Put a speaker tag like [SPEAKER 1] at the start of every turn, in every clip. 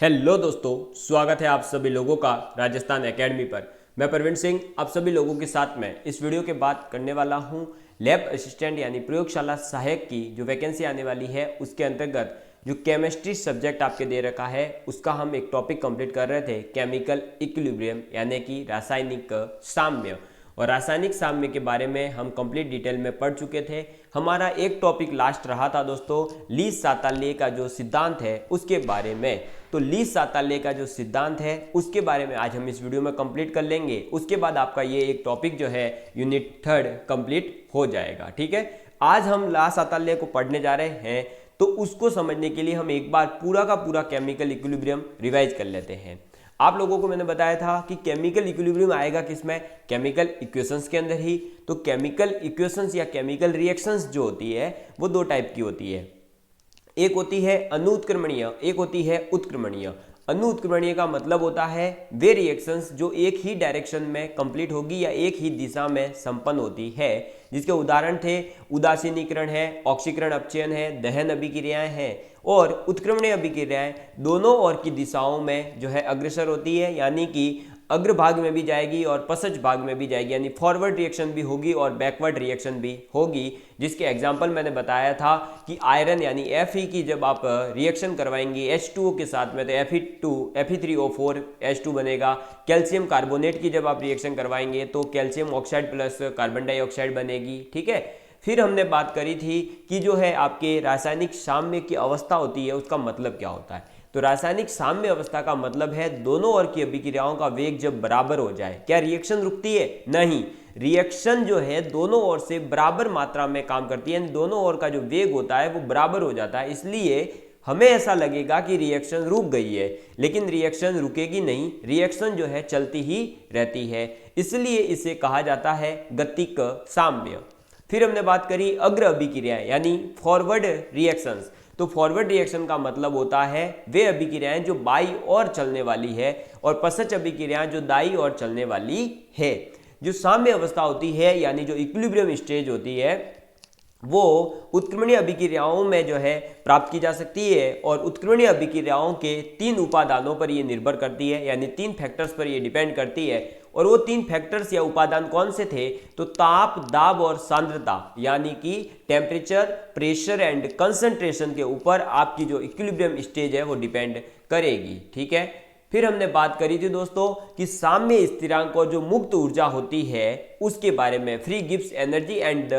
[SPEAKER 1] Hello दोस्तों, स्वागत है आप सभी लोगों का राजस्थान एकेडमी पर। मैं प्रवीण सिंह आप सभी लोगों के साथ में इस वीडियो के बात करने वाला हूं लैब असिस्टेंट यानी प्रयोगशाला सहायक की जो वैकेंसी आने वाली है उसके अंतर्गत जो केमिस्ट्री सब्जेक्ट आपके दे रखा है उसका हम एक टॉपिक कंप्लीट कर रहे थे, केमिकल इक्विलिब्रियम यानी कि रासायनिक साम्य। और रासायनिक साम्य के बारे में हम कंप्लीट डिटेल में पढ़ चुके थे। हमारा एक टॉपिक लास्ट रहा था दोस्तों लीस साताल्य का जो सिद्धांत है उसके बारे में। तो लीस साताल्य का जो सिद्धांत है उसके बारे में आज हम इस वीडियो में कंप्लीट कर लेंगे। उसके बाद आपका ये एक टॉपिक जो है यूनिट 3 कंप्लीट हो जाएगा। ठीक है, आज हम लीस साताल्य को पढ़ने जा रहे हैं, तो उसको समझने के लिए हम एक बार पूरा का पूरा केमिकल इक्विलिब्रियम रिवाइज कर लेते हैं। आप लोगों को मैंने बताया था कि केमिकल इक्विलिब्रियम आएगा किसमें, केमिकल इक्वेशंस के अंदर ही। तो केमिकल इक्वेशंस या केमिकल रिएक्शंस जो होती है वो दो टाइप की होती है, एक होती है अनुत्क्रमणीय, एक होती है उत्क्रमणीय। अनुत्क्रमणीय का मतलब होता है वे रिएक्शंस जो एक ही डायरेक्शन में कंप्लीट होगी या एक ही दिशा में संपन्न होती है, जिसके उदाहरण थे उदासीनीकरण है, ऑक्सीकरण अपचयन है, दहन अभिक्रियाएं हैं और उत्क्रमणीय अभिक्रियाएं दोनों ओर की दिशाओं में जो है अग्रसर होती है, यानी कि अग्रभाग में भी जाएगी और पश्च भाग में भी जाएगी, यानी फॉरवर्ड रिएक्शन भी होगी और बैकवर्ड रिएक्शन भी होगी। जिसके एग्जांपल मैंने बताया था कि आयरन यानी Fe की जब आप रिएक्शन करवाएंगे H2O के साथ में तो Fe3O4 H2 बनेगा। कैल्शियम कार्बोनेट की जब आप रिएक्शन करवाएंगे तो calcium oxide plus carbon dioxide बनेगी। ठीक है, फिर हमने बात करी थी कि जो है आपके रासायनिक साम्य की अवस्था होती है उसका मतलब क्या होता है। तो रासायनिक साम्य अवस्था का मतलब है दोनों ओर की अभिक्रियाओं का वेग जब बराबर हो जाए। क्या रिएक्शन रुकती है? नहीं, रिएक्शन जो है दोनों ओर से बराबर मात्रा में काम करती है, दोनों ओर का जो वेग होता है वो बराबर हो जाता है। इसलिए हमें ऐसा लगेगा कि रिएक्शन रुक गई है, लेकिन रिएक्शन रुकेगी नहीं, रिएक्शन जो है चलती ही रहती है। इसलिए इसे कहा जाता है गतिक साम्य। फिर हमने बात करी अग्र अभिक्रियाएं यानी फॉरवर्ड रिएक्शंस। तो फॉरवर्ड रिएक्शन का मतलब होता है वे अभिक्रियाएं जो बाई ओर चलने वाली है और पश्च अभिक्रियाएं जो दाई ओर चलने वाली है। जो साम्य अवस्था होती है यानी जो इक्विलिब्रियम स्टेज होती है वो उत्क्रमणीय अभिक्रियाओं में जो है प्राप्त की जा सकती है और उत्क्रमणीय अभिक्रियाओं के 3 उपादानों पर ये निर्भर करती है, यानी 3 फैक्टर्स पर ये डिपेंड करती है। और वो 3 फैक्टर्स या उपादान कौन से थे? तो ताप, दाब और सांद्रता, यानी कि टेम्परेचर, प्रेशर एंड कंसंट्रेशन के ऊपर आपकी जो इक्विलिब्रियम स्टेज है वो डिपेंड करेगी। ठीक है, फिर हमने बात करी थी दोस्तों कि साम्य स्थिरांक और जो मुक्त ऊर्जा होती है उसके बारे में, free gives energy and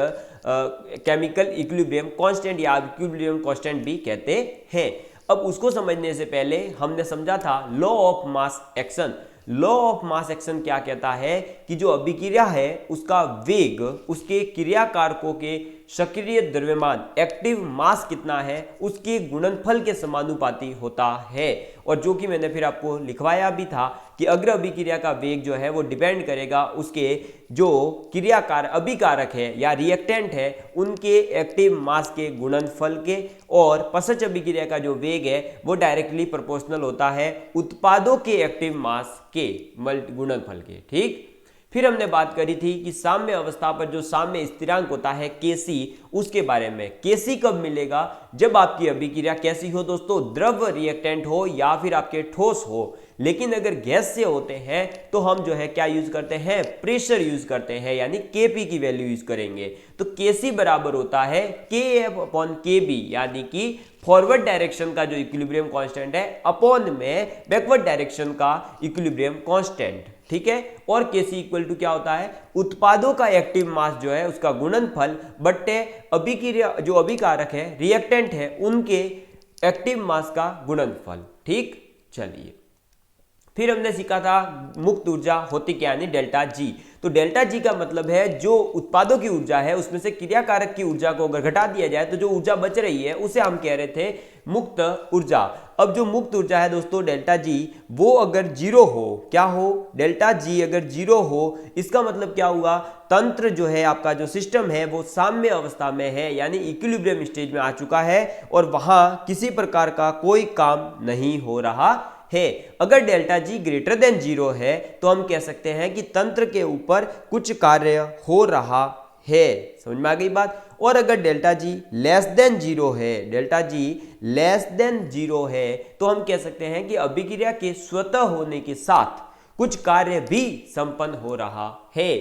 [SPEAKER 1] chemical equilibrium constant या इक्विलिब्रियम कांस्टेंट भी कहते हैं। अब उसको समझने से पहले हमने समझा था law of mass action. Law of mass action क्या कहता है कि जो अभिक्रिया है उसका वेग उसके क्रियाकारकों के सक्रिय द्रव्यमान एक्टिव मास कितना है उसके गुणनफल के समानुपाती होता है। और जो कि मैंने फिर आपको लिखवाया भी था कि अग्र अभिक्रिया का वेग जो है वो डिपेंड करेगा उसके जो क्रियाकार अभिकारक है या रिएक्टेंट है उनके एक्टिव मास के गुणनफल के, और पश्च अभिक्रिया का जो वेग है वो डायरेक्टली प्रोपोर्शनल होता है उत्पादों के एक्टिव मास के गुणनफल के। ठीक, फिर हमने बात करी थी कि साम्य अवस्था पर जो साम्य स्थिरांक होता है Kc, उसके बारे में। Kc कब मिलेगा? जब आपकी अभिक्रिया कैसी हो दोस्तों, द्रव रिएक्टेंट हो या फिर आपके ठोस हो। लेकिन अगर गैस से होते हैं तो हम जो है क्या यूज करते हैं, प्रेशर यूज करते हैं, यानी Kp की वैल्यू यूज करेंगे। तो Kc बराबर होता है Kf/Kb, यानी कि फॉरवर्ड डायरेक्शन का जो इक्विलिब्रियम कांस्टेंट है अपॉन में बैकवर्ड डायरेक्शन का इक्विलिब्रियम कांस्टेंट। ठीक है, और Kc इक्वल टू क्या होता है, उत्पादों का एक्टिव मास जो है उसका गुणनफल बट्टे अभिक्रिया जो अभिकारक है रिएक्टेंट है उनके एक्टिव मास का गुणनफल। ठीक, चलिए फिर हमने सीखा था मुक्त ऊर्जा होती क्या, यानी डेल्टा जी। तो डेल्टा जी का मतलब है जो उत्पादों की ऊर्जा है उसमें से क्रियाकारक की ऊर्जा को अगर घटा दिया जाए तो जो ऊर्जा बच रही है उसे हम कह रहे थे मुक्त ऊर्जा। अब जो मुक्त ऊर्जा है दोस्तों डेल्टा जी वो अगर जीरो हो, क्या हो, डेल्टा जी अगर जीरो हो, इसका मतलब क्या हुआ, तंत्र जो है आपका जो सिस्टम है वो साम्य अवस्था में है, यानी इक्विलिब्रियम स्टेज में आ चुका है और वहां किसी प्रकार का कोई काम नहीं हो रहा है। अगर डेल्टा जी ग्रेटर देन जीरो है तो हम कह सकते हैं कि तंत्र के ऊपर कुछ कार्य हो रहा है। समझ में आ गई बात। और अगर delta G less than zero है, delta G less than zero है, तो हम कह सकते हैं कि अभिक्रिया के स्वतः होने के साथ कुछ कार्य भी संपन्न हो रहा है।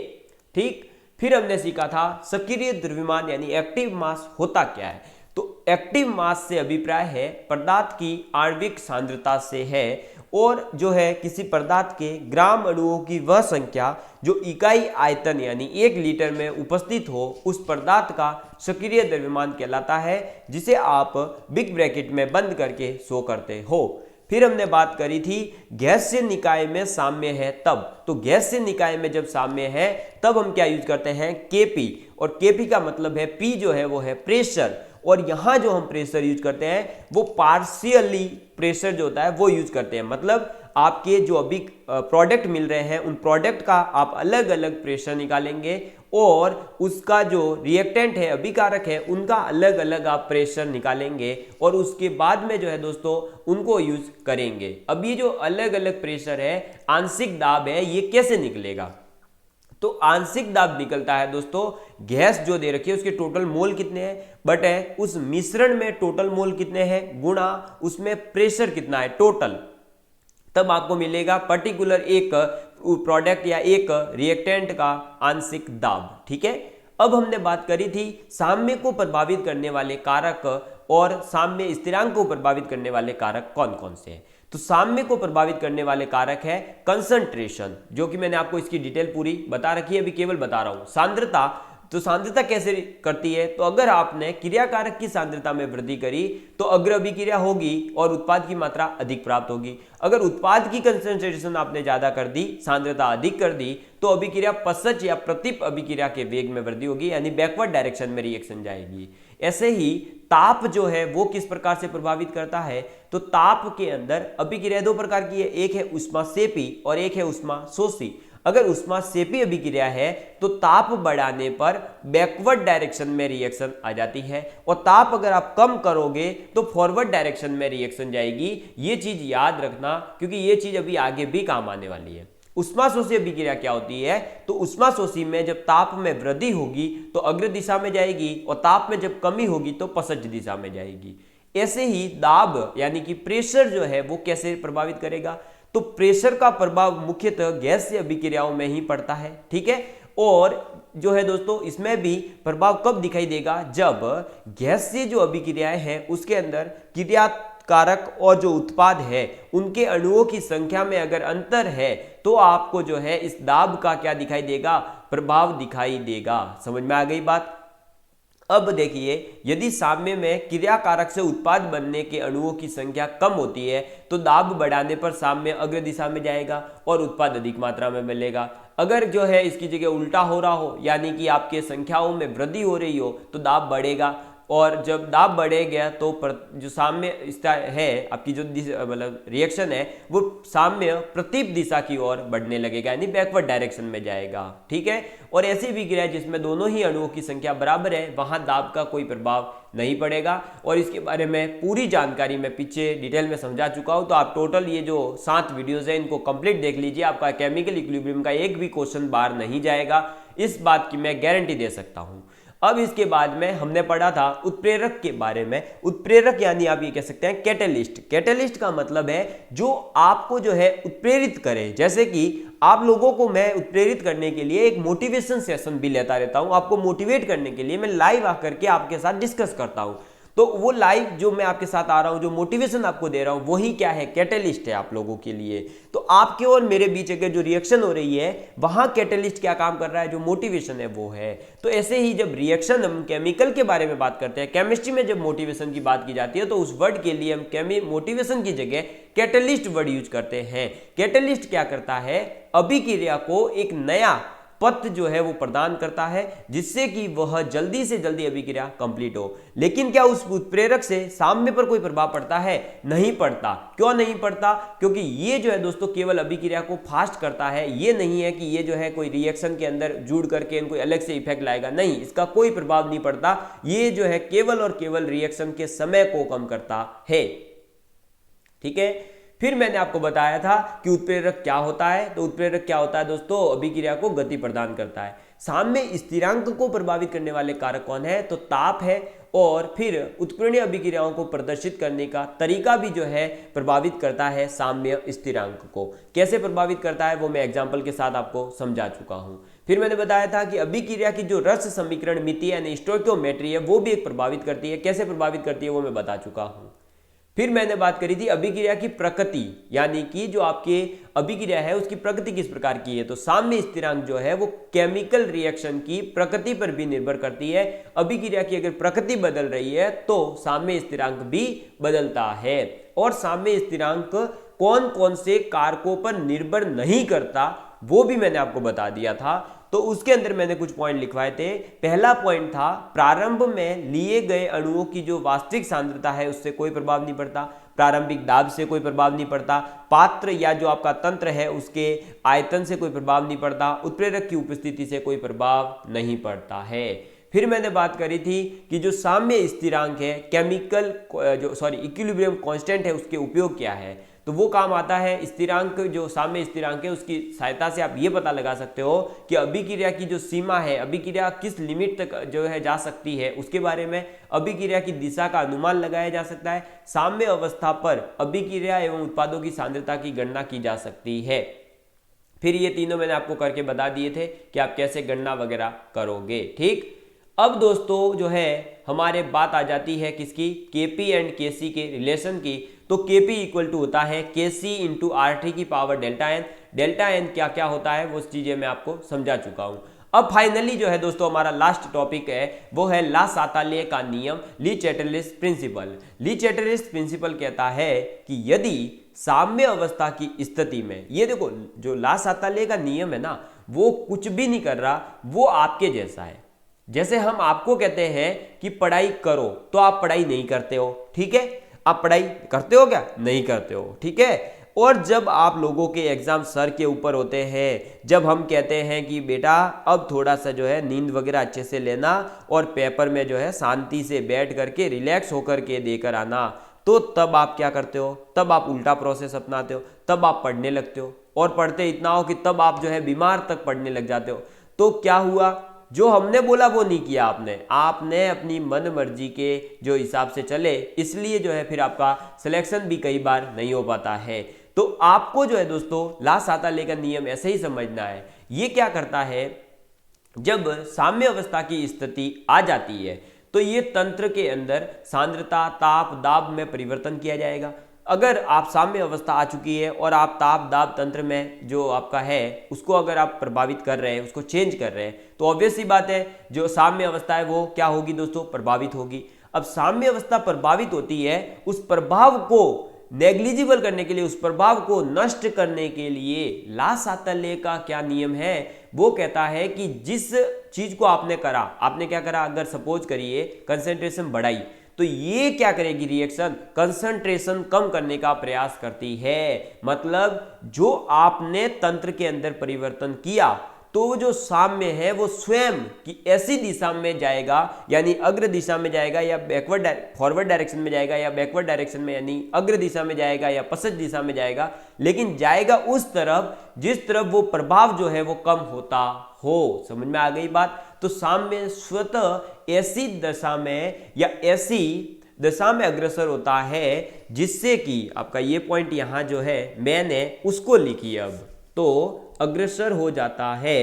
[SPEAKER 1] ठीक, फिर हमने सीखा था सक्रिय द्रव्यमान यानी एक्टिव मास होता क्या है। तो एक्टिव मास से अभिप्राय है पदार्थ की आणविक सांद्रता से है, और जो है किसी पदार्थ के ग्राम अणुओं की वह संख्या जो इकाई आयतन यानी 1 लीटर में उपस्थित हो, उस पदार्थ का सक्रिय द्रव्यमान कहलाता है, जिसे आप बिग ब्रैकेट में बंद करके शो करते हो। फिर हमने बात करी थी गैसीय निकाय में साम्य है तब। तो गैसीय निकाय में जब साम्य है तब हम क्या यूज करते हैं, केपी, और केपी का मतलब है पी जो है वो है प्रेशर, और यहां जो हम प्रेशर यूज करते हैं वो पार्शियली प्रेशर जो होता है वो यूज करते हैं। मतलब आपके जो अभी प्रोडक्ट मिल रहे हैं उन प्रोडक्ट का आप अलग अलग प्रेशर निकालेंगे, और उसका जो रिएक्टेंट है अभिकारक है उनका अलग अलग आप प्रेशर निकालेंगे, और उसके बाद में जो है दोस्तों उनको यूज करेंगे। अब ये जो अलग अलग प्रेशर है, आंशिक दाब है, ये कैसे निकलेगा। तो आंशिक दाब निकलता है दोस्तों, गैस जो दे रखी है उसके टोटल मोल कितने हैं बटे उस मिश्रण में टोटल मोल कितने हैं गुणा उसमें प्रेशर कितना है टोटल, तब आपको मिलेगा पर्टिकुलर एक प्रोडक्ट या एक रिएक्टेंट का आंशिक दाब। ठीक है, अब हमने बात करी थी साम्य को प्रभावित करने वाले कारक और साम्य स्थिरांक को प्रभावित करने वाले कारक कौन कौन से हैं। तो साम्य को प्रभावित करने वाले कारक है कंसंट्रेशन, जो कि मैंने आपको इसकी डिटेल पूरी बता रखी है, अभी केवल बता रहा हूं। सांद्रता, तो सांद्रता कैसे करती है, तो अगर आपने क्रियाकारक की सांद्रता में वृद्धि करी तो अग्र अभिक्रिया होगी और उत्पाद की मात्रा अधिक प्राप्त होगी। अगर उत्पाद की कंसंट्रेशन आपने ज्यादा कर दी, सांद्रता अधिक कर दी, तो अभिक्रिया पश्च या प्रतिप अभिक्रिया के वेग में वृद्धि होगी, यानी बैकवर्ड डायरेक्शन में रिएक्शन जाएगी। ऐसे ही ताप जो है वो किस प्रकार से प्रभावित करता है, तो ताप के अंदर अभिक्रिया दो प्रकार की है, एक है ऊष्माक्षेपी और एक है ऊष्माशोषी। अगर ऊष्माक्षेपी अभिक्रिया है तो ताप बढ़ाने पर बैकवर्ड डायरेक्शन में रिएक्शन आ जाती है, और ताप अगर आप कम करोगे तो फॉरवर्ड डायरेक्शन में रिएक्शन जाएगी। ये चीज याद रखना, क्योंकि ये चीज अभी आगे भी काम आने वाली है। ऊष्माशोषी अभिक्रिया क्या होती है, तो ऊष्माशोषी में जब ताप में वृद्धि होगी तो अग्र दिशा में जाएगी, और ताप में जब कमी होगी तो पश्च दिशा में जाएगी। ऐसे ही दाब यानी कि प्रेशर जो है वो कैसे प्रभावित करेगा, तो प्रेशर का प्रभाव मुख्यतः गैसीय अभिक्रियाओं में ही पड़ता है। ठीक है, और जो है दोस्तों इसमें भी प्रभाव कब दिखाई देगा, जब गैसीय जो अभिक्रियाएं हैं उसके अंदर क्रियाकारक और जो उत्पाद है उनके अणुओं की संख्या में अगर अंतर है तो आपको जो है इस दाब का क्या दिखाई देगा, प्रभाव दिखाई देगा। समझ में आ गई बात। अब देखिए, यदि साम्य में क्रियाकारक से उत्पाद बनने के अणुओं की संख्या कम होती है तो दाब बढ़ाने पर साम्य अग्र दिशा में जाएगा और उत्पाद अधिक मात्रा में मिलेगा। अगर जो है इसकी जगह उल्टा हो रहा हो, यानी कि आपके संख्याओं में वृद्धि हो रही हो, तो दाब बढ़ेगा, और जब दाब बढ़ेगा तो जो साम्य है आपकी जो मतलब रिएक्शन है वो साम्य प्रतिप दिशा की ओर बढ़ने लगेगा, यानी बैकवर्ड डायरेक्शन में जाएगा। ठीक है, और ऐसी विक्रिया जिसमें दोनों ही अणुओं की संख्या बराबर है वहां दाब का कोई प्रभाव नहीं पड़ेगा, और इसके बारे में पूरी जानकारी मैं पीछे डिटेल में समझा चुका हूं। तो आप टोटल ये जो 7 वीडियोज है इनको कंप्लीट देख लीजिए, आपका केमिकल इक्विलिब्रियम का एक भी क्वेश्चन बाहर नहीं जाएगा, इस बात की मैं गारंटी दे सकता हूं। अब इसके बाद में हमने पढ़ा था उत्प्रेरक के बारे में। उत्प्रेरक यानी आप ये कह सकते हैं कैटलिस्ट। कैटलिस्ट का मतलब है जो आपको जो है उत्प्रेरित करे। जैसे कि आप लोगों को मैं उत्प्रेरित करने के लिए एक मोटिवेशन सेशन भी लेता रहता हूं, आपको मोटिवेट करने के लिए मैं लाइव आकर के आपके साथ डिस्कस करता हूं। तो वो लाइव जो मैं आपके साथ आ रहा हूं, जो मोटिवेशन आपको दे रहा हूं, वही क्या है, कैटलिस्ट है आप लोगों के लिए। तो आपके और मेरे बीच अगर जो रिएक्शन हो रही है वहां कैटलिस्ट क्या काम कर रहा है, जो मोटिवेशन है वो है। तो ऐसे ही जब रिएक्शन हम केमिकल के बारे में बात करते हैं, केमिस्ट्री में जब मोटिवेशन की बात की जाती है तो उस वर्ड के लिए हम मोटिवेशन की जगह कैटलिस्ट वर्ड यूज करते हैं। कैटलिस्ट क्या करता है, अभिक्रिया को एक नया पथ जो है वो प्रदान करता है जिससे कि वह जल्दी से जल्दी अभिक्रिया कंप्लीट हो। लेकिन क्या उस उत्प्रेरक से साम्य पर कोई प्रभाव पड़ता है, नहीं पड़ता। क्यों नहीं पड़ता, क्योंकि ये जो है दोस्तों केवल अभिक्रिया को फास्ट करता है, ये नहीं है कि ये जो है कोई रिएक्शन के अंदर जुड़ करके कोई अलग से इफेक्ट लाएगा, नहीं, इसका कोई प्रभाव नहीं पड़ता। ये जो है केवल और केवल रिएक्शन के समय को कम करता है। ठीक है, फिर मैंने आपको बताया था कि उत्प्रेरक क्या होता है। तो उत्प्रेरक क्या होता है दोस्तों, अभिक्रिया को गति प्रदान करता है। साम्य स्थिरांक को प्रभावित करने वाले कारक कौन है, तो ताप है। और फिर उत्प्रेरणीय अभिक्रियाओं को प्रदर्शित करने का तरीका भी जो है प्रभावित करता है साम्य स्थिरांक को। कैसे प्रभावित करता है वो मैं एग्जांपल के साथ आपको समझा चुका हूं। फिर मैंने बताया था कि अभिक्रिया की जो रस समीकरण मिति यानी स्टोइकियोमेट्री है वो भी एक प्रभावित करती है। कैसे प्रभावित करती है वो मैं बता चुका हूं। फिर मैंने बात करी थी अभिक्रिया की प्रकृति, यानी कि जो आपके अभिक्रिया है उसकी प्रकृति किस प्रकार की है। तो साम्य स्थिरांक जो है वो केमिकल रिएक्शन की प्रकृति पर भी निर्भर करती है। अभिक्रिया की अगर प्रकृति बदल रही है तो साम्य स्थिरांक भी बदलता है। और साम्य स्थिरांक कौन कौन से कारकों पर निर्भर नहीं करता वो भी मैंने आपको बता दिया था। तो उसके अंदर मैंने कुछ पॉइंट लिखवाए थे। पहला पॉइंट था प्रारंभ में लिए गए अणुओं की जो वास्तविक सांद्रता है उससे कोई प्रभाव नहीं पड़ता, प्रारंभिक दाब से कोई प्रभाव नहीं पड़ता, पात्र या जो आपका तंत्र है उसके आयतन से कोई प्रभाव नहीं पड़ता, उत्प्रेरक की उपस्थिति से कोई प्रभाव नहीं पड़ता है। फिर मैंने बात करी थी कि जो साम्य स्थिरांक है केमिकल इक्विलिब्रियम कांस्टेंट है उसके उपयोग क्या है। तो वो काम आता है स्थिरांक, जो साम्य स्थिरांक है उसकी सहायता से आप ये पता लगा सकते हो कि अभिक्रिया की जो सीमा है, अभिक्रिया किस लिमिट तक जो है जा सकती है उसके बारे में, अभिक्रिया की दिशा का अनुमान लगाया जा सकता है। साम्य अवस्था पर अभिक्रिया एवं उत्पादों की सांद्रता की गणना की जा सकती है। फिर ये तीनों मैंने आपको करके बता दिए थे कि आप कैसे गणना वगैरह करोगे। ठीक, अब दोस्तों जो है हमारे बात आ जाती है किसकी, केपी एंड केसी के रिलेशन की। तो केपी इक्वल टू होता है केसी इंटू आर की power delta n. Delta n क्या क्या होता है वो चीजें मैं आपको समझा चुका हूं। अब फाइनली जो है दोस्तों हमारा लास्ट टॉपिक है वो है ला साताले का नियम, ली चैटरलिस प्रिंसिपल। ली चैटरलिस प्रिंसिपल कहता है कि यदि साम्य अवस्था की स्थिति में, ये देखो जो ला साताले का नियम है ना वो कुछ भी नहीं कर रहा, वो आपके जैसा है। जैसे हम आपको कहते हैं कि पढ़ाई करो तो आप पढ़ाई नहीं करते हो, ठीक है। आप पढ़ाई करते हो क्या, नहीं करते हो, ठीक है। और जब आप लोगों के एग्जाम सर के ऊपर होते हैं, जब हम कहते हैं कि बेटा अब थोड़ा सा जो है नींद वगैरह अच्छे से लेना और पेपर में जो है शांति से बैठ करके रिलैक्स होकर के देकर आना, तो तब आप क्या करते हो, तब आप उल्टा प्रोसेस अपनाते हो, तब आप पढ़ने लगते हो। और पढ़ते इतना हो कि तब आप जो है बीमार तक पढ़ने लग जाते हो। तो क्या हुआ, जो हमने बोला वो नहीं किया आपने अपनी मन मर्जी के जो हिसाब से चले, इसलिए जो है फिर आपका सिलेक्शन भी कई बार नहीं हो पाता है। तो आपको जो है दोस्तों ला साताले का नियम ऐसे ही समझना है। ये क्या करता है, जब साम्य अवस्था की स्थिति आ जाती है तो ये तंत्र के अंदर सांद्रता, ताप, दाब में परिवर्तन किया जाएगा। अगर आप साम्य अवस्था आ चुकी है और आप ताप दाब तंत्र में जो आपका है उसको अगर आप प्रभावित कर रहे हैं, उसको चेंज कर रहे हैं, तो ऑब्वियस सी बात है जो साम्य अवस्था है वो क्या होगी दोस्तों, प्रभावित होगी। अब साम्य अवस्था प्रभावित होती है, उस प्रभाव को नेग्लिजिबल करने के लिए, उस प्रभाव को नष्ट करने के लिए ला साताले का क्या नियम है, वो कहता है कि जिस चीज को आपने करा, आपने क्या करा, अगर सपोज करिए कंसंट्रेशन बढ़ाई, तो ये क्या करेगी रिएक्शन, कंसंट्रेशन कम करने का प्रयास करती है। मतलब जो आपने तंत्र के अंदर परिवर्तन किया तो जो साम्य है वो स्वयं की ऐसी दिशा में जाएगा, यानी अग्र दिशा में जाएगा या बैकवर्ड फॉरवर्ड डायरेक्शन में जाएगा या बैकवर्ड डायरेक्शन में, यानी अग्र दिशा में जाएगा या पश्चिम दिशा में जाएगा, लेकिन जाएगा उस तरफ जिस तरफ वो प्रभाव जो है वो कम होता हो। समझ में आ गई बात। तो साम्य स्वतः ऐसी दशा में या ऐसी दशा में अग्रसर होता है जिससे कि आपका ये पॉइंट यहां जो है मैंने उसको लिखी, अब तो अग्रसर हो जाता है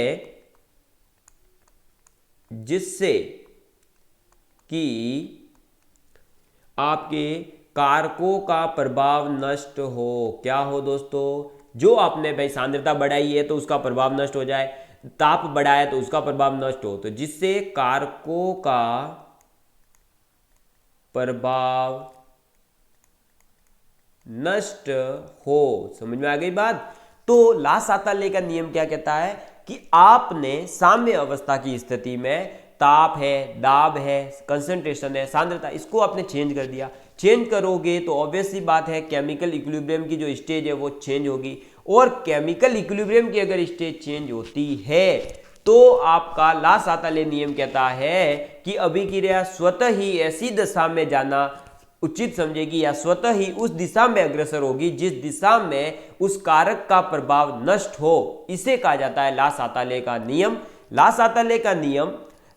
[SPEAKER 1] जिससे कि आपके कारकों का प्रभाव नष्ट हो। क्या हो दोस्तों, जो आपने भाई सांद्रता बढ़ाई है तो उसका प्रभाव नष्ट हो जाए, ताप बढ़ाया तो उसका प्रभाव नष्ट हो, तो जिससे कारकों का प्रभाव नष्ट हो। समझ में आ गई बात। तो ला साताले का नियम क्या कहता है कि आपने साम्य अवस्था की स्थिति में ताप है, दाब है, कंसंट्रेशन है, सांद्रता, इसको आपने चेंज कर दिया। चेंज करोगे तो ऑब्वियस सी बात है केमिकल इक्विलिब्रियम की जो स्टेज है वो चेंज होगी, और केमिकल इक्विलिब्रियम की अगर स्टेज चेंज होती है तो आपका ला साताले नियम कहता है कि अभिक्रिया स्वतः ही ऐसी दशा में जाना उचित समझेगी या स्वतः ही उस दिशा में अग्रसर होगी जिस दिशा में उस कारक का प्रभाव नष्ट हो। इसे कहा जाता है ला-साताले का नियम। ला-साताले का नियम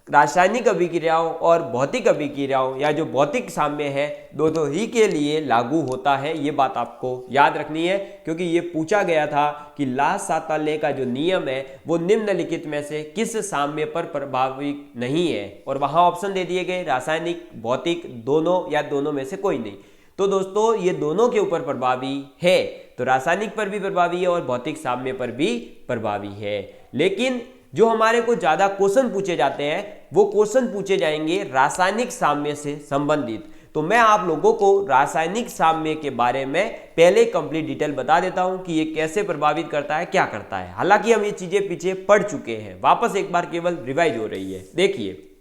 [SPEAKER 1] रासायनिक अभिक्रियाओं और भौतिक अभिक्रियाओं या जो भौतिक साम्य है दोनों ही के लिए लागू होता है। ये बात आपको याद रखनी है क्योंकि ये पूछा गया था कि ला-साताले का जो नियम है वो निम्नलिखित में से किस साम्य पर प्रभावी नहीं है, और वहां ऑप्शन दे दिए गए रासायनिक, भौतिक, दोनों या दोनों में से कोई नहीं। तो दोस्तों ये दोनों के ऊपर प्रभावी है, तो रासायनिक पर भी प्रभावी है और भौतिक साम्य पर भी प्रभावी है। लेकिन जो हमारे को ज्यादा क्वेश्चन पूछे जाते हैं वो क्वेश्चन पूछे जाएंगे रासायनिक साम्य से संबंधित। तो मैं आप लोगों को रासायनिक साम्य के बारे में पहले कंप्लीट डिटेल बता देता हूं कि ये कैसे प्रभावित करता है, क्या करता है। हालांकि हम ये चीजें पीछे पढ़ चुके हैं, वापस एक बार केवल रिवाइज हो रही है। देखिए,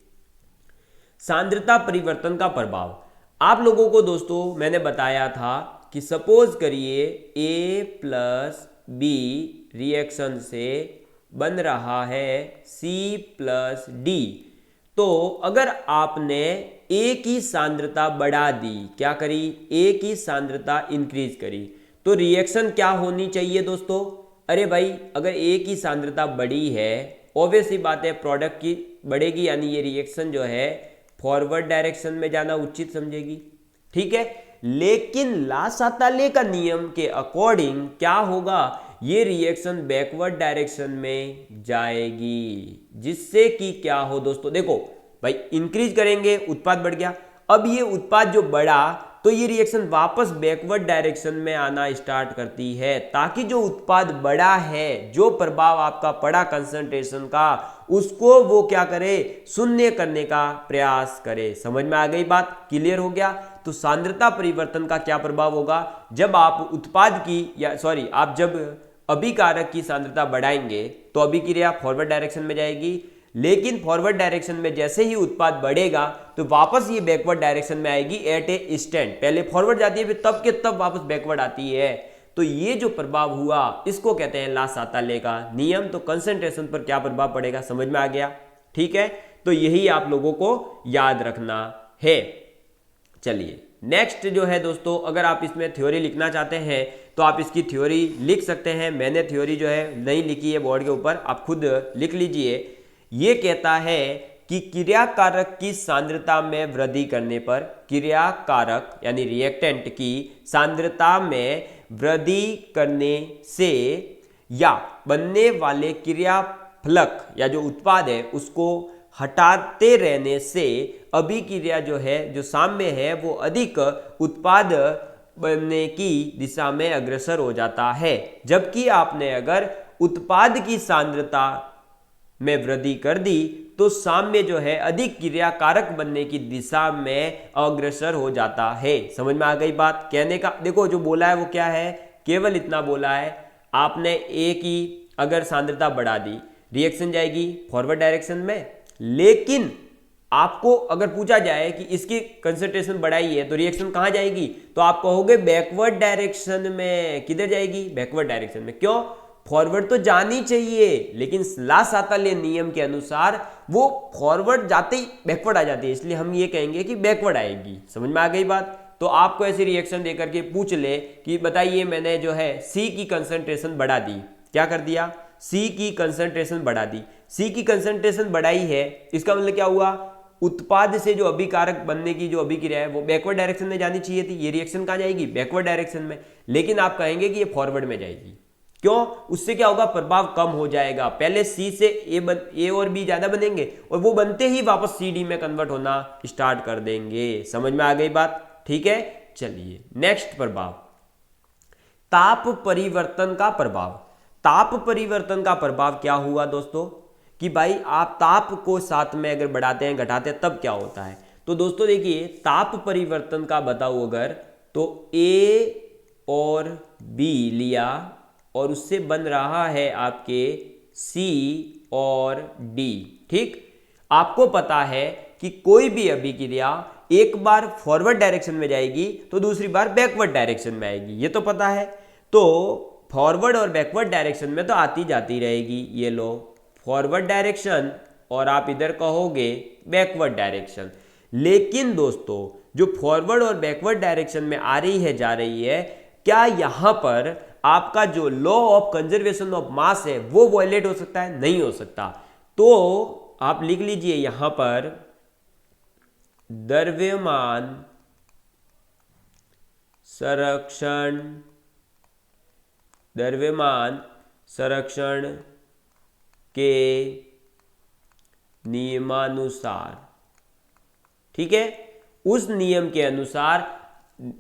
[SPEAKER 1] सांद्रता परिवर्तन का प्रभाव आप लोगों को दोस्तों मैंने बताया था कि सपोज करिए A प्लस बी रिएक्शन से बन रहा है C प्लस डी। तो अगर आपने A की सांद्रता बढ़ा दी, क्या करी, A की सांद्रता इंक्रीज करी, तो रिएक्शन क्या होनी चाहिए दोस्तों? अरे भाई, अगर A की सांद्रता बढ़ी है, ऑब्वियस सी बात है प्रोडक्ट की बढ़ेगी, यानी ये रिएक्शन जो है फॉरवर्ड डायरेक्शन में जाना उचित समझेगी। ठीक है, लेकिन ला-साताले का नियम के अकॉर्डिंग क्या होगा, ये रिएक्शन बैकवर्ड डायरेक्शन में जाएगी, जिससे कि क्या हो दोस्तों, देखो भाई इंक्रीज करेंगे उत्पाद बढ़ गया, अब ये उत्पाद जो बढ़ा तो ये रिएक्शन वापस बैकवर्ड डायरेक्शन में आना स्टार्ट करती है, ताकि जो उत्पाद बढ़ा है, जो प्रभाव आपका पड़ा कंसंट्रेशन का, उसको वो क्या करे, शून्य करने का प्रयास करे। समझ में आ गई बात, क्लियर हो गया। तो सांद्रता परिवर्तन का क्या प्रभाव होगा, जब आप उत्पाद की या सॉरी आप जब अभिकारक की सांद्रता बढ़ाएंगे तो अभिक्रिया फॉरवर्ड डायरेक्शन में जाएगी, लेकिन फॉरवर्ड डायरेक्शन में जैसे ही उत्पाद बढ़ेगा तो वापस ये बैकवर्ड डायरेक्शन में आएगी एट ए स्टैंड। पहले फॉरवर्ड जाती है फिर तब के तब वापस बैकवर्ड आती है। तो ये जो प्रभाव हुआ इसको कहते हैं ला-साताले का नियम। तो कंसंट्रेशन पर क्या प्रभाव पड़ेगा समझ में आ गया, ठीक है। तो यही आप लोगों को याद रखना है। चलिए नेक्स्ट जो है दोस्तों, अगर आप इसमें थ्योरी लिखना चाहते हैं तो आप इसकी थ्योरी लिख सकते हैं। मैंने थ्योरी जो है नहीं लिखी है बोर्ड के ऊपर, आप खुद लिख लीजिए। ये कहता है कि क्रिया कारक की सांद्रता में वृद्धि करने पर, क्रिया कारक यानी रिएक्टेंट की सांद्रता में वृद्धि करने से या बनने वाले क्रिया फलक या जो उत्पाद है उसको हटाते रहने से अभिक्रिया जो है, जो साम्य है, वो अधिक उत्पाद बनने की दिशा में अग्रसर हो जाता है। जबकि आपने अगर उत्पाद की सांद्रता में वृद्धि कर दी तो साम्य जो है अधिक क्रिया कारक बनने की दिशा में अग्रसर हो जाता है। समझ में आ गई बात कहने का। देखो जो बोला है वो क्या है, केवल इतना बोला है, आपने A की अगर सांद्रता बढ़ा दी, रिएक्शन जाएगी फॉरवर्ड डायरेक्शन में, लेकिन आपको अगर पूछा जाए कि इसकी कंसंट्रेशन बढ़ाई है तो रिएक्शन कहां जाएगी, तो आप कहोगे बैकवर्ड डायरेक्शन में। किधर जाएगी, बैकवर्ड डायरेक्शन में। क्यों, फॉरवर्ड तो जानी चाहिए, लेकिन ला-साताले नियम के अनुसार वो फॉरवर्ड जाते ही बैकवर्ड आ जाती है, इसलिए हम ये कहेंगे कि बैकवर्ड आएगी। समझ में आ गई बात। तो आपको ऐसी रिएक्शन देकर के पूछ ले कि बताइए मैंने जो है C की कंसंट्रेशन बढ़ा दी, क्या कर दिया, C की कंसंट्रेशन बढ़ा दी, C की कंसंट्रेशन बढ़ाई है, इसका मतलब क्या हुआ, उत्पाद से जो अभिकारक बनने की जो अभिक्रिया है वो बैकवर्ड डायरेक्शन में जानी चाहिए थी, ये रिएक्शन कहाँ जाएगी, बैकवर्ड डायरेक्शन में, लेकिन आप कहेंगे कि ये फॉरवर्ड में जाएगी। क्यों, उससे क्या होगा, प्रभाव कम हो जाएगा। पहले C से A और B ज्यादा बनेंगे और वो बनते ही वापस CD में कन्वर्ट होना स्टार्ट कर देंगे। समझ में आ गई बात, ठीक है। चलिए नेक्स्ट प्रभाव, ताप परिवर्तन का प्रभाव। ताप परिवर्तन का प्रभाव क्या हुआ दोस्तों, कि भाई आप ताप को साथ में अगर बढ़ाते हैं घटाते हैं तब क्या होता है। तो दोस्तों देखिए ताप परिवर्तन का बताऊं अगर, तो A और B लिया और उससे बन रहा है आपके C और D। ठीक, आपको पता है कि कोई भी अभिक्रिया एक बार फॉरवर्ड डायरेक्शन में जाएगी तो दूसरी बार बैकवर्ड डायरेक्शन में आएगी, ये तो पता है। तो फॉरवर्ड और बैकवर्ड डायरेक्शन में तो आती जाती रहेगी। ये लो फॉरवर्ड डायरेक्शन और आप इधर कहोगे बैकवर्ड डायरेक्शन। लेकिन दोस्तों जो फॉरवर्ड और बैकवर्ड डायरेक्शन में आ रही है जा रही है, क्या यहां पर आपका जो law of conservation of mass है वो वायलेट हो सकता है? नहीं हो सकता। तो आप लिख लीजिए यहां पर द्रव्यमान संरक्षण के नियमानुसार, ठीक है, उस नियम के अनुसार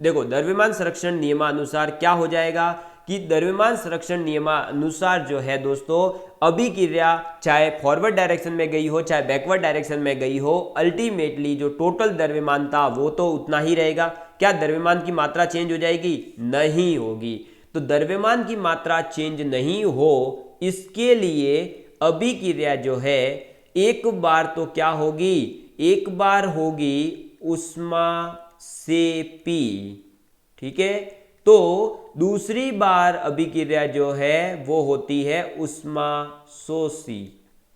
[SPEAKER 1] देखो द्रव्यमान संरक्षण नियमानुसार क्या हो जाएगा कि द्रव्यमान संरक्षण नियमानुसार जो है दोस्तों अभिक्रिया चाहे फॉरवर्ड डायरेक्शन में गई हो चाहे बैकवर्ड डायरेक्शन में गई हो, अल्टीमेटली जो टोटल द्रव्यमान था वो तो उतना ही रहेगा। क्या द्रव्यमान की मात्रा चेंज हो जाएगी? नहीं होगी। तो द्रव्यमान की मात्रा चेंज नहीं हो इसके लिए अभिक्रिया जो है एक बार तो क्या होगी, एक बार होगी उष्मा सेपी, ठीक है। तो दूसरी बार अभिक्रिया जो है वो होती है उष्मा शोषी,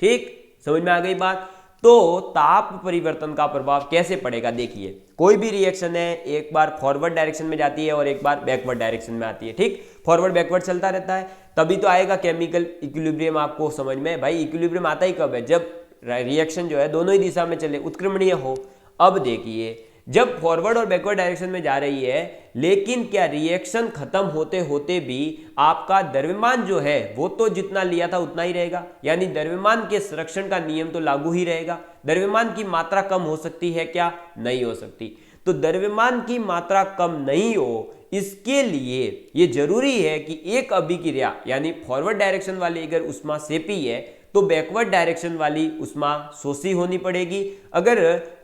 [SPEAKER 1] ठीक, समझ में आ गई बात। तो ताप परिवर्तन का प्रभाव कैसे पड़ेगा? देखिए कोई भी रिएक्शन है एक बार फॉरवर्ड डायरेक्शन में जाती है और एक बार बैकवर्ड डायरेक्शन में आती है, ठीक, फॉरवर्ड बैकवर्ड चलता रहता है, तभी तो आएगा केमिकल इक्विलिब्रियम। आपको समझ में भाई इक्विलिब्रियम आता ही कब है? जब रिएक्शन जो है दोनों ही दिशा में चले, उत्क्रमणीय हो। अब देखिए जब फॉरवर्ड और बैकवर्ड डायरेक्शन में जा रही है, लेकिन क्या रिएक्शन खत्म होते होते भी आपका द्रव्यमान जो है वो तो जितना लिया था उतना ही रहेगा, यानी द्रव्यमान के संरक्षण का नियम तो लागू ही रहेगा। द्रव्यमान की मात्रा कम हो सकती है क्या? नहीं हो सकती। तो द्रव्यमान की मात्रा कम नहीं हो इसके लिए ये जरूरी है कि एक अभिक्रिया यानी फॉरवर्ड डायरेक्शन वाली अगर उष्मा सेपी है तो बैकवर्ड डायरेक्शन वाली उष्मा शोषी होनी पड़ेगी। अगर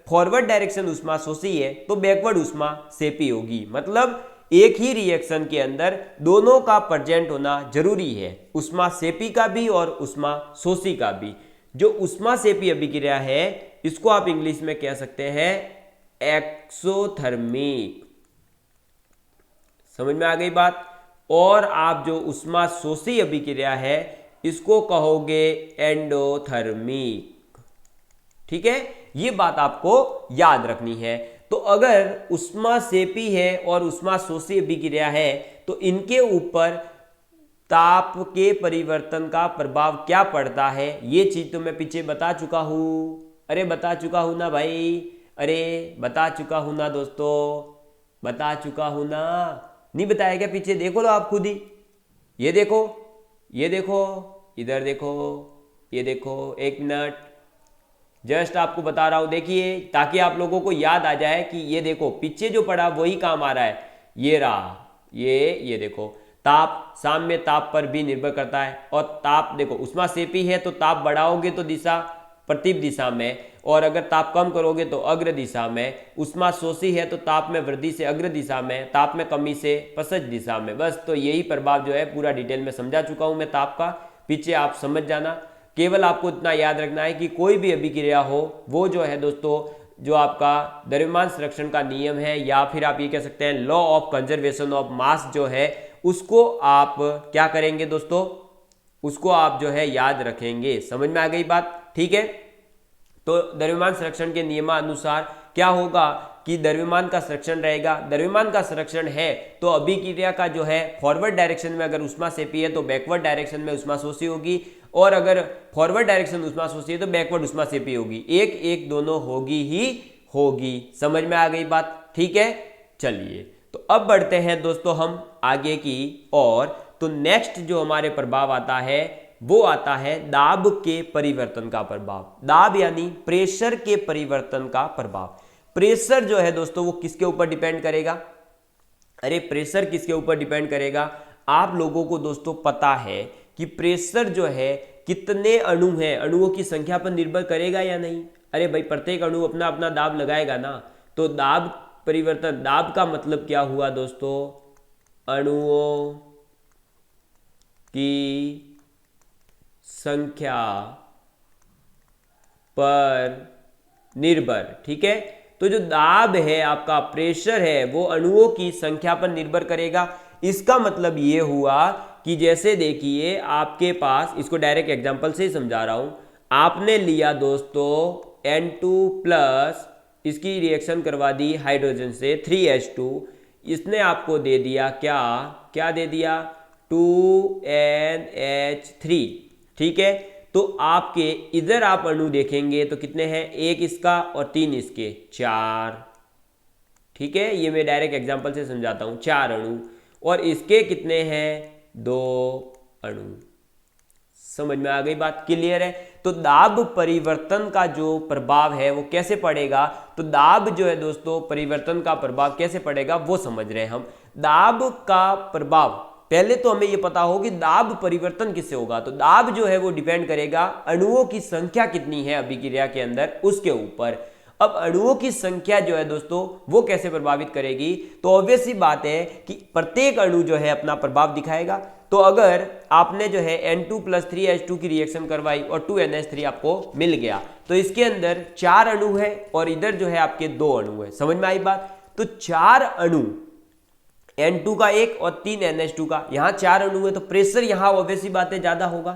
[SPEAKER 1] फॉरवर्ड डायरेक्शन उष्मा शोषी है तो बैकवर्ड उष्मा सेपी होगी। मतलब एक ही रिएक्शन के अंदर दोनों का प्रेजेंट होना जरूरी है, उष्मा सेपी का भी और उष्मा शोषी का भी। जो उष्मा सेपी अभिक्रिया है इसको आप इंग्लिश में कह सकते हैं एक्सोथर्मिक, समझ में आ गई बात। और आप जो उष्मा शोषी अभिक्रिया है इसको कहोगे एंडोथर्मिक, ठीक है। ये बात आपको याद रखनी है। तो अगर उष्मा सेपी है और उष्मा शोषी अभिक्रिया है तो इनके ऊपर ताप के परिवर्तन का प्रभाव क्या पड़ता है ये चीज तो मैं पीछे बता चुका हूं। अरे बता चुका हूं ना भाई, अरे बता चुका हूं ना दोस्तों, बता चुका हूं ना, नहीं बताया क्या पीछे? देखो लो आप खुद ही, ये देखो, ये देखो, इधर देखो, ये देखो, एक मिनट जस्ट आपको बता रहा हूं, देखिए ताकि आप लोगों को याद आ जाए कि ये देखो पीछे जो पड़ा वही काम आ रहा है। ये रहा, ये देखो ताप, साम्य ताप पर भी निर्भर करता है। और ताप देखो उष्मा सेपी है तो ताप बढ़ाओगे तो दिशा प्रतिप दिशा में, और अगर ताप कम करोगे तो अग्र दिशा में। उष्मा शोषी है तो ताप में वृद्धि से अग्र दिशा में, ताप में कमी से पश्चिम दिशा में। बस तो यही प्रभाव जो है पूरा डिटेल में समझा चुका हूं मैं ताप का, पीछे आप समझ जाना। केवल आपको इतना याद रखना है कि कोई भी अभिक्रिया हो वो जो है दोस्तों जो आपका द्रव्यमान संरक्षण का नियम है या फिर आप ये कह सकते हैं law of conservation of mass जो है उसको आप क्या करेंगे दोस्तों, उसको आप जो है याद रखेंगे। समझ में आ गई बात? ठीक है। तो द्रव्यमान संरक्षण के नियमानुसार क्या होगा कि द्रव्यमान का संरक्षण रहेगा। द्रव्यमान का संरक्षण है तो अभिक्रिया का जो है फॉरवर्ड डायरेक्शन में अगर उष्मा सेपी है तो बैकवर्ड डायरेक्शन में उष्मा शोषी होगी, और अगर फॉरवर्ड डायरेक्शन उष्मा शोषी है तो बैकवर्ड उष्मा सेपी होगी। एक एक दोनों होगी ही होगी। समझ में आ गई बात? ठीक है, चलिए तो अब बढ़ते हैं दोस्तों हम आगे की और। तो नेक्स्ट जो हमारे प्रभाव आता है वो आता है दाब के परिवर्तन का प्रभाव। दाब यानी प्रेशर के परिवर्तन का प्रभाव। प्रेशर जो है दोस्तों वो किसके ऊपर डिपेंड करेगा? अरे प्रेशर किसके ऊपर डिपेंड करेगा? आप लोगों को दोस्तों पता है कि प्रेशर जो है कितने अणु हैं, अणुओं की संख्या पर निर्भर करेगा या नहीं? अरे भाई प्रत्येक अणु अपना अपना दाब लगाएगा ना। तो दाब परिवर्तन, दाब का मतलब क्या हुआ दोस्तों? अणुओं की संख्या पर निर्भर, ठीक है। तो जो दाब है आपका, प्रेशर है, वो अणुओं की संख्या पर निर्भर करेगा। इसका मतलब ये हुआ कि जैसे देखिए आपके पास, इसको डायरेक्ट एग्जांपल से ही समझा रहा हूं, आपने लिया दोस्तों N2 प्लस इसकी रिएक्शन करवा दी हाइड्रोजन से 3H2, इसने आपको दे दिया क्या क्या दे दिया 2NH3। ठीक है, तो आपके इधर आप अणु देखेंगे तो कितने हैं, एक इसका और 3 इसके, 4। ठीक है, ये मैं डायरेक्ट एग्जांपल से समझाता हूं, 4 अणु, और इसके कितने हैं, 2 अणु। समझ में आ गई बात, क्लियर है। तो दाब परिवर्तन का जो प्रभाव है वो कैसे पड़ेगा, तो दाब जो है दोस्तों परिवर्तन का प्रभाव कैसे पड़ेगा वो समझ रहे हैं हम। दाब का प्रभाव, पहले तो हमें ये पता हो कि दाब परिवर्तन किससे होगा, तो दाब जो है वो डिपेंड करेगा अणुओं की संख्या कितनी है अभिक्रिया के अंदर उसके ऊपर। अब अणुओं की संख्या जो है दोस्तों वो कैसे प्रभावित करेगी, तो ऑब्वियस सी बात है कि प्रत्येक अणु जो है अपना प्रभाव दिखाएगा। तो अगर आपने जो है N2 + 3H2 की रिएक्शन करवाई और 2NH3 आपको मिल गया, तो इसके अंदर 4 अणु है और इधर जो है आपके 2 अणु है। समझ में आई बात। तो 4 अणु, N2 का 1 और 3 NH2 का, यहाँ 4 अणु है तो प्रेशर यहाँ ऑब्वियस सी बात है ज्यादा होगा,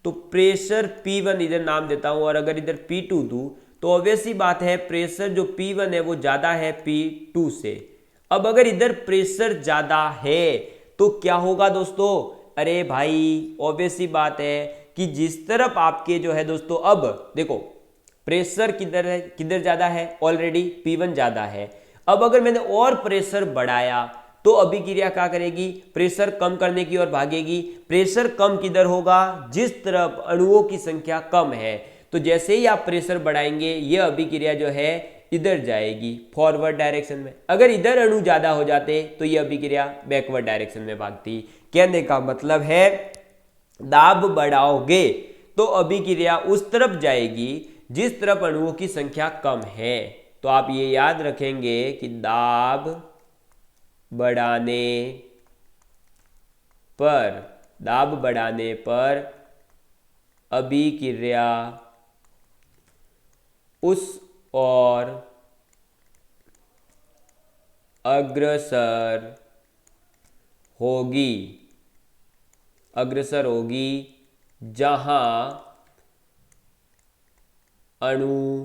[SPEAKER 1] तो प्रेशर P1 इधर नाम देता हूं, और अगर इधर P2 दूं तो ऑब्वियस सी बात है प्रेशर जो P1 है वो ज्यादा है P2 से। अब अगर इधर प्रेशर ज्यादा है तो क्या होगा दोस्तों, अरे भाई ऑब्वियस सी बात है कि जिस तरफ आपके जो है दोस्तों, अब देखो प्रेशर किधर है, किधर ज्यादा है, ऑलरेडी P1 ज्यादा है। अब अगर मैंने और प्रेशर बढ़ाया तो अभिक्रिया क्या करेगी, प्रेशर कम करने की ओर भागेगी। प्रेशर कम किधर होगा, जिस तरफ अणुओं की संख्या कम है। तो जैसे ही आप प्रेशर बढ़ाएंगे ये अभिक्रिया जो है इधर जाएगी, फॉरवर्ड डायरेक्शन में। अगर इधर अणु ज्यादा हो जाते तो ये अभिक्रिया बैकवर्ड डायरेक्शन में भागती। कहने का मतलब है दाब बढ़ाओगे तो अभिक्रिया उस तरफ जाएगी जिस तरफ अणुओं की संख्या कम है। तो आप ये याद रखेंगे कि दाब बढ़ाने पर अभिक्रिया उस और अग्रसर होगी जहां अणु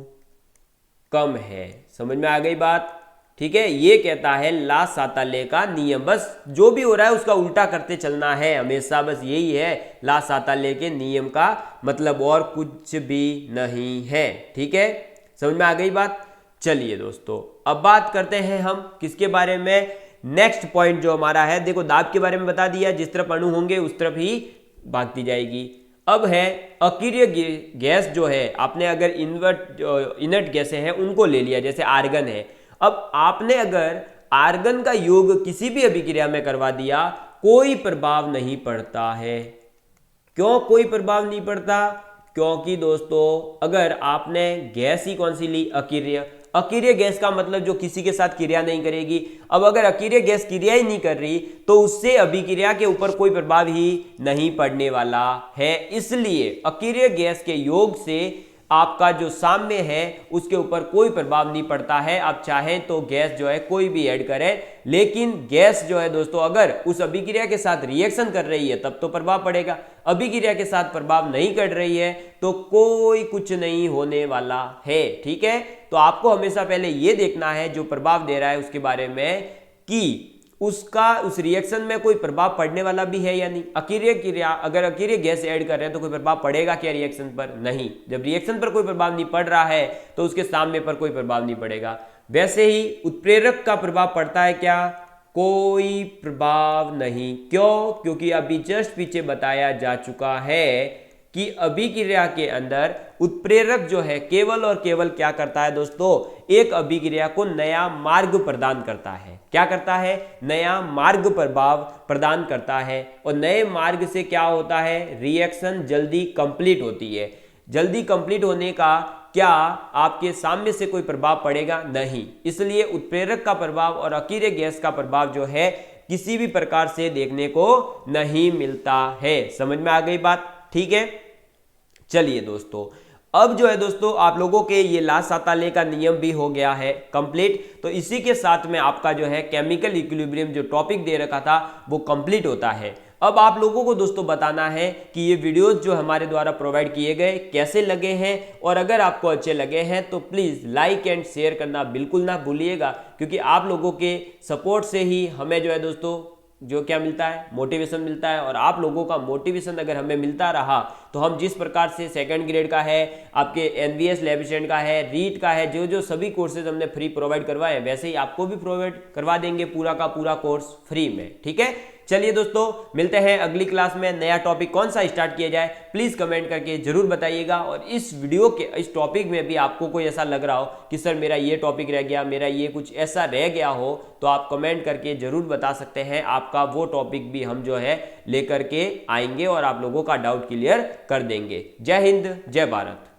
[SPEAKER 1] कम है। समझ में आ गई बात। ठीक है, ये कहता है ला साताले का नियम। बस जो भी हो रहा है उसका उल्टा करते चलना है हमेशा, बस यही है ला साताले के नियम का मतलब, और कुछ भी नहीं है। ठीक है, समझ में आ गई बात। चलिए दोस्तों अब बात करते हैं हम किसके बारे में, नेक्स्ट पॉइंट जो हमारा है, देखो दाब के बारे में बता दिया, जिस तरफ अणु होंगे उस तरफ ही भागती जाएगी। अब है अकीर्य गैस जो है, आपने अगर इनर्ट गैसें हैं उनको ले लिया, जैसे आर्गन है। अब आपने अगर आर्गन का योग किसी भी अभिक्रिया में करवा दिया कोई प्रभाव नहीं पड़ता है। क्यों कोई प्रभाव नहीं पड़ता, क्योंकि दोस्तों अगर आपने गैस ही कौन सी ली, अकीर्य गैस का मतलब जो किसी के साथ क्रिया नहीं करेगी। अब अगर अकीर्य गैस क्रिया ही नहीं कर रही तो उससे अभिक्रिया के ऊपर कोई प्रभाव ही नहीं पड़ने वाला है। इसलिए अकीर्य गैस के योग से आपका जो साम्य है उसके ऊपर कोई प्रभाव नहीं पड़ता है। आप चाहें तो गैस जो है कोई भी ऐड करें, लेकिन गैस जो है दोस्तों अगर उस अभिक्रिया के साथ रिएक्शन कर रही है तब तो प्रभाव पड़ेगा। अभिक्रिया के साथ प्रभाव नहीं कर रही है तो कोई कुछ नहीं होने वाला है। ठीक है, तो आपको हमेशा पहले ये देखना है जो प्रभाव दे रहा है उसके बारे में कि उसका उस रिएक्शन में कोई प्रभाव पड़ने वाला भी है या नहीं। अकीर्य क्रिया, अगर अकीर्य गैस ऐड कर रहे हैं तो कोई प्रभाव पड़ेगा क्या रिएक्शन पर, नहीं। जब रिएक्शन पर कोई प्रभाव नहीं पड़ रहा है तो उसके साम्य पर कोई प्रभाव नहीं पड़ेगा। वैसे ही उत्प्रेरक का प्रभाव पड़ता है क्या, कोई प्रभाव नहीं। क्यों, क्योंकि अभी जस्ट पीछे बताया जा चुका है कि अभिक्रिया के अंदर उत्प्रेरक जो है केवल और केवल क्या करता है दोस्तों, एक अभिक्रिया को नया मार्ग प्रदान करता है। क्या करता है, नया मार्ग प्रभाव प्रदान करता है। और नए मार्ग से क्या होता है, रिएक्शन जल्दी कंप्लीट होती है। जल्दी कंप्लीट होने का क्या आपके साम्य से कोई प्रभाव पड़ेगा, नहीं। इसलिए उत्प्रेरक का प्रभाव और अकीर्य गैस का प्रभाव जो है किसी भी प्रकार से देखने को नहीं मिलता है। समझ में आ गई बात। ठीक है, चलिए दोस्तों अब जो है दोस्तों आप लोगों के ये ला साताले का नियम भी हो गया है कंप्लीट। तो इसी के साथ में आपका जो है केमिकल इक्विलिब्रियम जो टॉपिक दे रखा था वो कंप्लीट होता है। अब आप लोगों को दोस्तों बताना है कि ये वीडियोस जो हमारे द्वारा प्रोवाइड किए गए कैसे लगे हैं, और अगर आपको अच्छे लगे हैं तो प्लीज़ लाइक एंड शेयर करना बिल्कुल ना भूलिएगा, क्योंकि आप लोगों के सपोर्ट से ही हमें जो है दोस्तों जो क्या मिलता है, मोटिवेशन मिलता है। और आप लोगों का मोटिवेशन अगर हमें मिलता रहा तो हम जिस प्रकार से सेकंड ग्रेड का है, आपके एनवीएस लैब असिस्टेंट का है, रीट का है, जो जो सभी कोर्सेज हमने फ्री प्रोवाइड करवाए वैसे ही आपको भी प्रोवाइड करवा देंगे पूरा का पूरा कोर्स फ्री में। ठीक है, चलिए दोस्तों मिलते हैं अगली क्लास में। नया टॉपिक कौन सा स्टार्ट किया जाए प्लीज कमेंट करके जरूर बताइएगा। और इस वीडियो के इस टॉपिक में भी आपको कोई ऐसा लग रहा हो कि सर मेरा ये टॉपिक रह गया, मेरा ये कुछ ऐसा रह गया हो, तो आप कमेंट करके जरूर बता सकते हैं। आपका वो टॉपिक भी हम जो है लेकर के आएंगे और आप लोगों का डाउट क्लियर कर देंगे। जय हिंद, जय भारत।